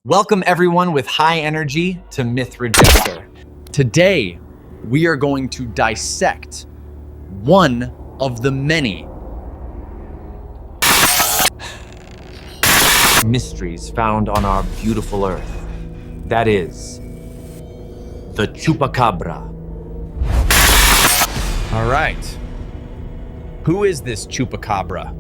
Welcome everyone with high energy to Myth Rejector. Today, we are going to dissect one of the many mysteries found on our beautiful Earth. That is, the Chupacabra. All right. Who is this Chupacabra?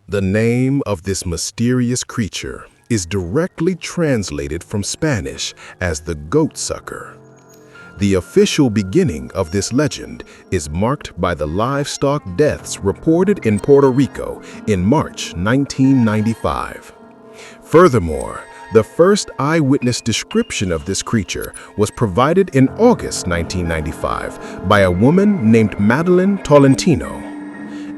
The name of this mysterious creature is directly translated from Spanish as the goat sucker. The official beginning of this legend is marked by the livestock deaths reported in Puerto Rico in March 1995. Furthermore, the first eyewitness description of this creature was provided in August 1995 by a woman named Madeline Tolentino.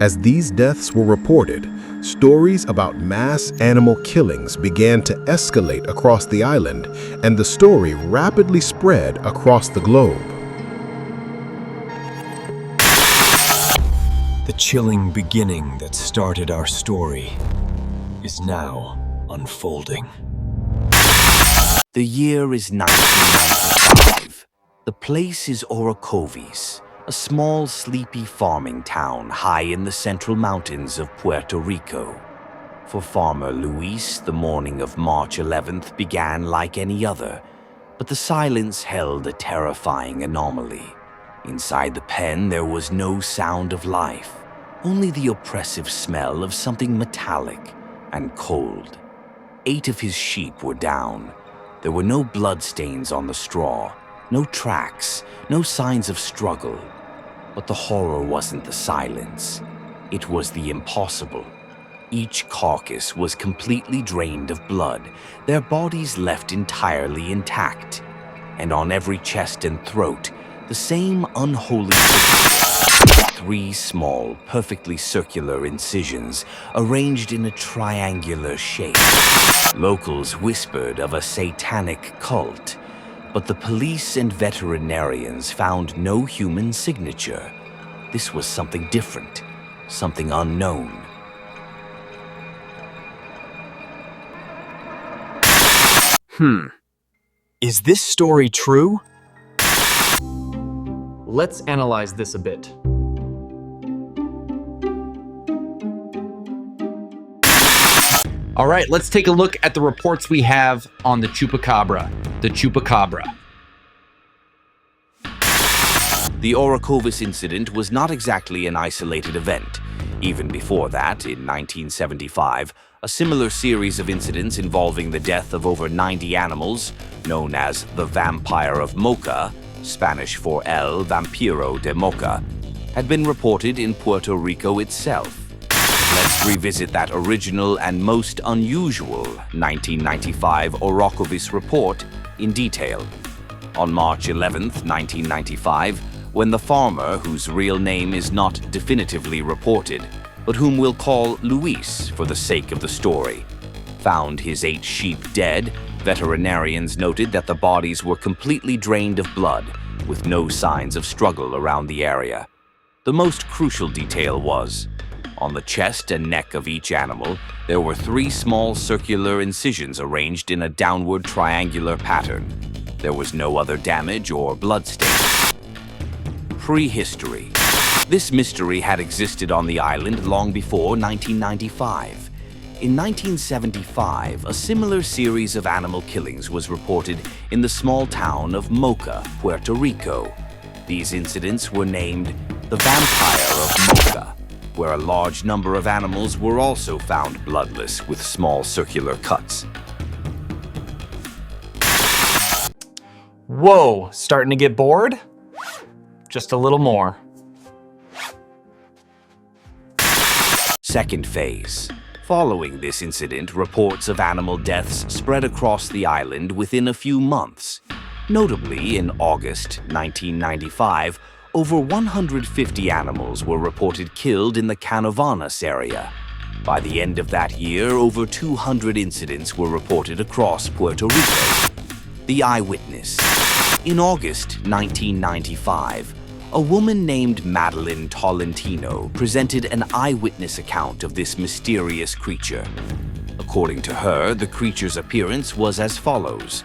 As these deaths were reported, stories about mass animal killings began to escalate across the island, and the story rapidly spread across the globe. The chilling beginning that started our story is now unfolding. The year is 1995. The place is Orocovis, a small, sleepy farming town high in the central mountains of Puerto Rico. For farmer Luis, the morning of March 11th began like any other, but the silence held a terrifying anomaly. Inside the pen, there was no sound of life, only the oppressive smell of something metallic and cold. 8 of his sheep were down. There were no bloodstains on the straw, no tracks, no signs of struggle. But the horror wasn't the silence. It was the impossible. Each carcass was completely drained of blood, their bodies left entirely intact. And on every chest and throat, the same unholy signature. 3 small, perfectly circular incisions arranged in a triangular shape. Locals whispered of a satanic cult, but the police and veterinarians found no human signature. This was something different, something unknown. Is this story true? Let's analyze this a bit. All right, let's take a look at the reports we have on the Chupacabra. The Chupacabra. The Orocovis incident was not exactly an isolated event. Even before that, in 1975, a similar series of incidents involving the death of over 90 animals, known as the Vampire of Mocha, Spanish for El Vampiro de Mocha, had been reported in Puerto Rico itself. Let's revisit that original and most unusual 1995 Orocovis report in detail. On March 11th, 1995, when the farmer, whose real name is not definitively reported, but whom we'll call Luis for the sake of the story, found his 8 sheep dead, veterinarians noted that the bodies were completely drained of blood, with no signs of struggle around the area. The most crucial detail was, on the chest and neck of each animal, there were 3 small circular incisions arranged in a downward triangular pattern. There was no other damage or bloodstains. Prehistory. This mystery had existed on the island long before 1995. In 1975, a similar series of animal killings was reported in the small town of Mocha, Puerto Rico. These incidents were named the Vampire of Mocha, where a large number of animals were also found bloodless with small circular cuts. Whoa, starting to get bored? Just a little more. Second phase. Following this incident, reports of animal deaths spread across the island within a few months. Notably, in August 1995, over 150 animals were reported killed in the Canovanas area. By the end of that year, over 200 incidents were reported across Puerto Rico. The eyewitness. In August 1995, A woman named Madeline Tolentino presented an eyewitness account of this mysterious creature. According to her, the creature's appearance was as follows.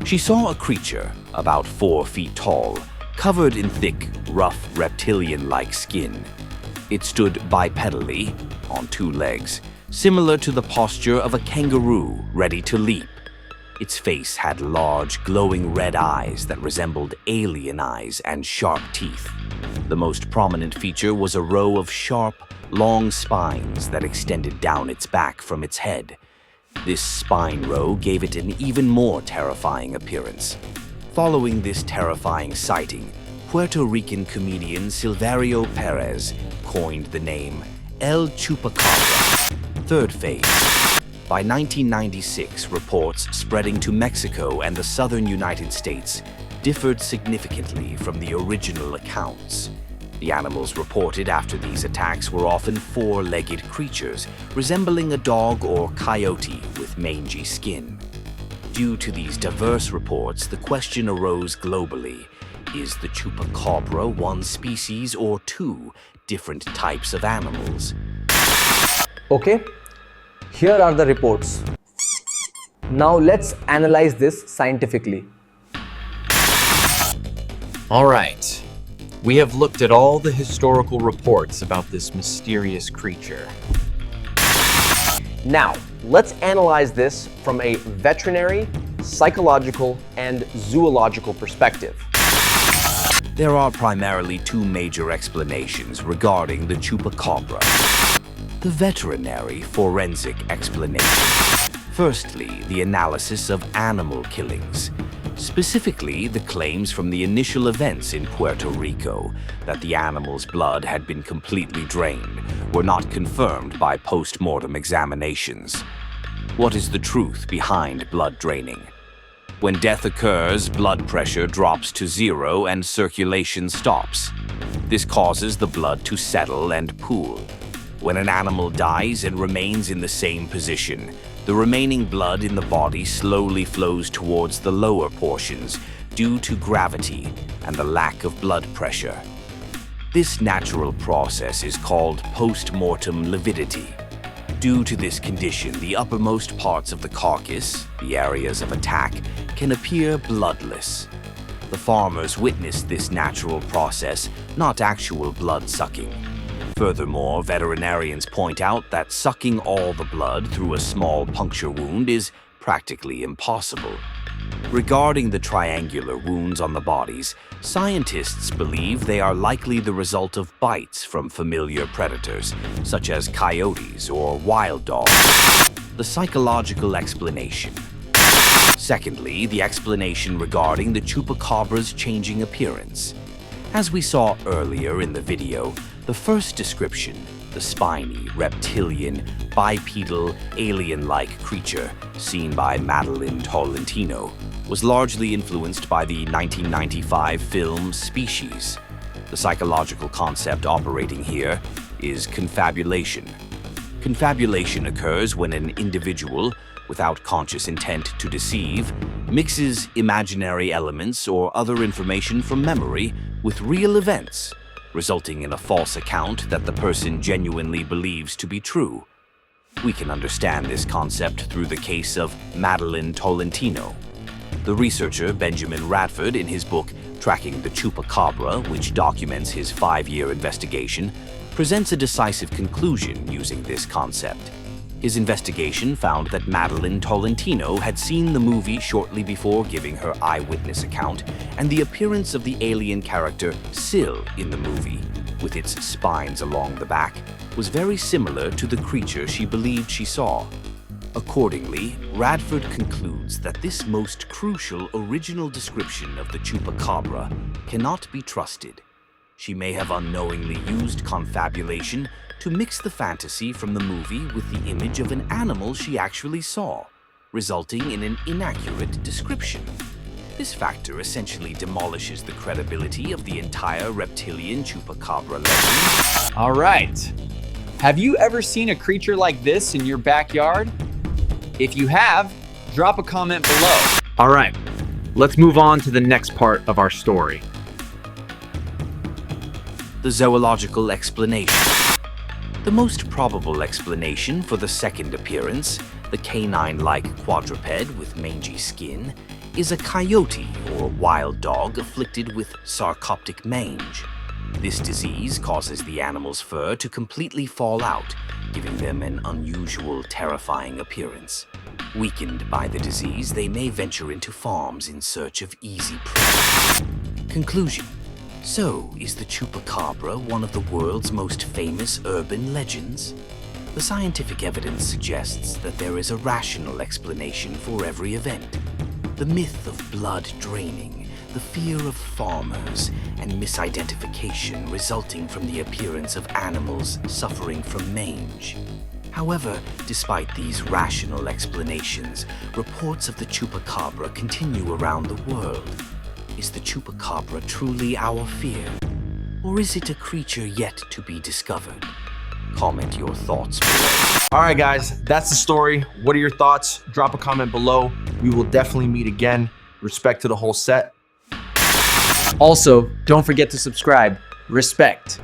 She saw a creature about 4 feet tall, covered in thick, rough reptilian-like skin. It stood bipedally, on 2 legs, similar to the posture of a kangaroo ready to leap. Its face had large, glowing red eyes that resembled alien eyes and sharp teeth. The most prominent feature was a row of sharp, long spines that extended down its back from its head. This spine row gave it an even more terrifying appearance. Following this terrifying sighting, Puerto Rican comedian Silverio Perez coined the name El Chupacabra. Third phase. By 1996, reports spreading to Mexico and the southern United States differed significantly from the original accounts. The animals reported after these attacks were often 4-legged creatures, resembling a dog or coyote with mangy skin. Due to these diverse reports, the question arose globally: is the Chupacabra one species or 2 different types of animals? Okay, here are the reports. Now let's analyze this scientifically. All right. We have looked at all the historical reports about this mysterious creature. Now, let's analyze this from a veterinary, psychological, and zoological perspective. There are primarily 2 major explanations regarding the Chupacabra. The veterinary forensic explanation. Firstly, the analysis of animal killings. Specifically, the claims from the initial events in Puerto Rico that the animal's blood had been completely drained were not confirmed by post-mortem examinations. What is the truth behind blood draining? When death occurs, blood pressure drops to 0 and circulation stops. This causes the blood to settle and pool. When an animal dies and remains in the same position, the remaining blood in the body slowly flows towards the lower portions due to gravity and the lack of blood pressure. This natural process is called post-mortem lividity. Due to this condition, the uppermost parts of the carcass, the areas of attack, can appear bloodless. The farmers witnessed this natural process, not actual blood sucking. Furthermore, veterinarians point out that sucking all the blood through a small puncture wound is practically impossible. Regarding the triangular wounds on the bodies, scientists believe they are likely the result of bites from familiar predators, such as coyotes or wild dogs. The psychological explanation. Secondly, the explanation regarding the Chupacabra's changing appearance. As we saw earlier in the video, the first description, the spiny, reptilian, bipedal, alien-like creature seen by Madeline Tolentino, was largely influenced by the 1995 film Species. The psychological concept operating here is confabulation. Confabulation occurs when an individual, without conscious intent to deceive, mixes imaginary elements or other information from memory with real events, resulting in a false account that the person genuinely believes to be true. We can understand this concept through the case of Madeline Tolentino. The researcher Benjamin Radford, in his book Tracking the Chupacabra, which documents his 5-year investigation, presents a decisive conclusion using this concept. His investigation found that Madeline Tolentino had seen the movie shortly before giving her eyewitness account, and the appearance of the alien character Sil in the movie, with its spines along the back, was very similar to the creature she believed she saw. Accordingly, Radford concludes that this most crucial original description of the Chupacabra cannot be trusted. She may have unknowingly used confabulation to mix the fantasy from the movie with the image of an animal she actually saw, resulting in an inaccurate description. This factor essentially demolishes the credibility of the entire reptilian Chupacabra legend. All right. Have you ever seen a creature like this in your backyard? If you have, drop a comment below. All right, let's move on to the next part of our story. the zoological explanation. The most probable explanation for the second appearance, the canine-like quadruped with mangy skin, is a coyote or wild dog afflicted with sarcoptic mange. This disease causes the animal's fur to completely fall out, giving them an unusual, terrifying appearance. Weakened by the disease, they may venture into farms in search of easy prey. Conclusion. So, is the Chupacabra one of the world's most famous urban legends? The scientific evidence suggests that there is a rational explanation for every event. The myth of blood draining, the fear of farmers, and misidentification resulting from the appearance of animals suffering from mange. However, despite these rational explanations, reports of the Chupacabra continue around the world. Is the Chupacabra truly our fear? Or is it a creature yet to be discovered? Comment your thoughts below. All right, guys, that's the story. What are your thoughts? Drop a comment below. We will definitely meet again. Respect to the whole set. Also, don't forget to subscribe. Respect.